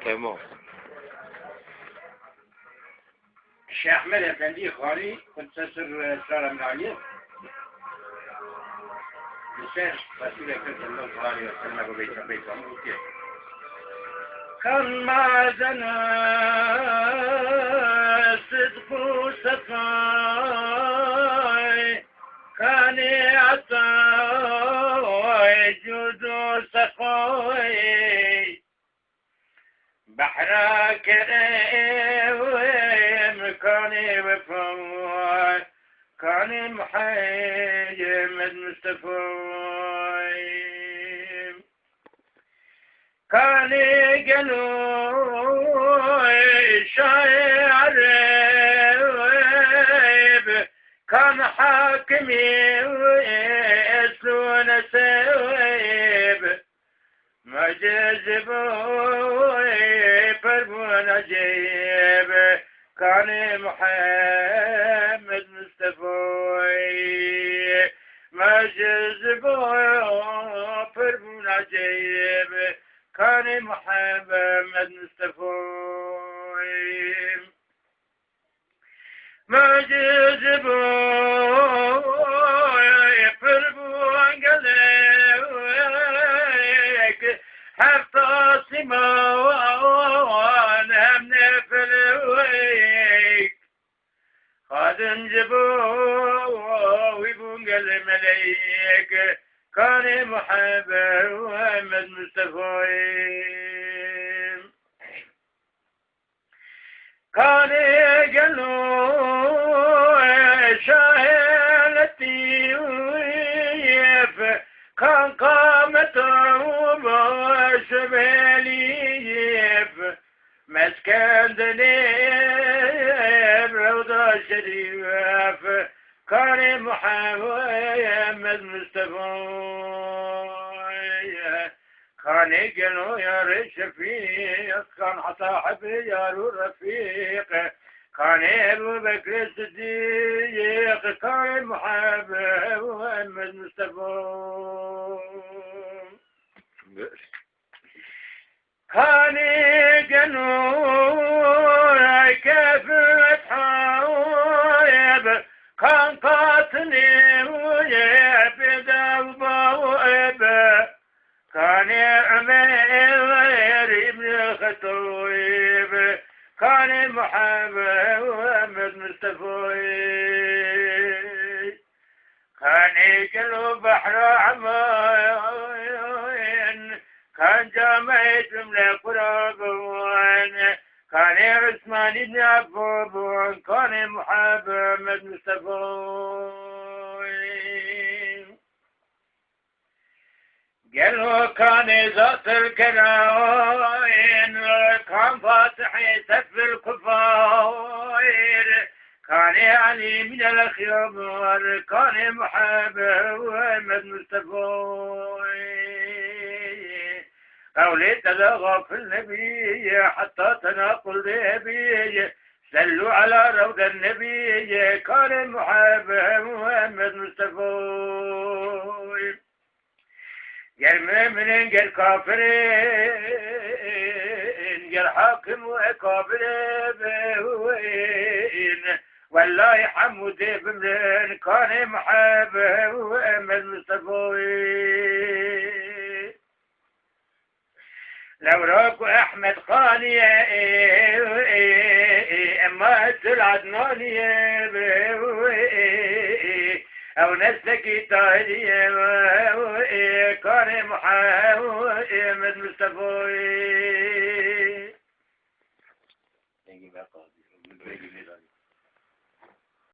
تمام. الشيخ أحمد أفندي خالي كنت أسر سارة من عليه لسان رسول الله صلى الله عليه وسلم بيت عمرك كان ما زنا صدق وصفاي كان عطاي جود وصفاي بحرك مكاني وفاي كان محمد مصطفى كان قالوا شاعر كان حاكمي ويسلون سويب ما جذبوا فرمون جيب كان محمد مصطفى ما جذبوا فرمون جيب كان محمد مصطفى ما جذبوا فرمون قلبك حتى سماوان هم نفلويك خادم جبوا ويبونق المليك كان محمد مصطفى كان قالوا شاهلتي ويف كان قامته شباليف مسكن دنيب روضة شريف كان محمد مصطفى كان قالوا يا رشفيق كان صاحبي يا رفيق كان ابو بكر الصديق كان محمد مصطفى كان قالوا كيف تحايب كان قاتلي ويبدا وبواب كان عمير ابن الخطيب كان محمد مصطفى كان قلب بحر عمان كان جامعة ملك رابوان كان عثمان بن عفان كان محمد مصطفى قالوا كان ذات الكراين كان فاتح سف الكفاير كان علي من الخيار كان محمد مصطفى قولي تلغى في النبي حتى تناقل النبي سلوا على روض النبي كان محمد مصطفى قال مؤمن قال كافرين قال حاكم وكافرين والله حمود بمرين كان محمد مصطفى لو راكو احمد خالي اما العدناني او نسلك طاهري كان محمد مصطفى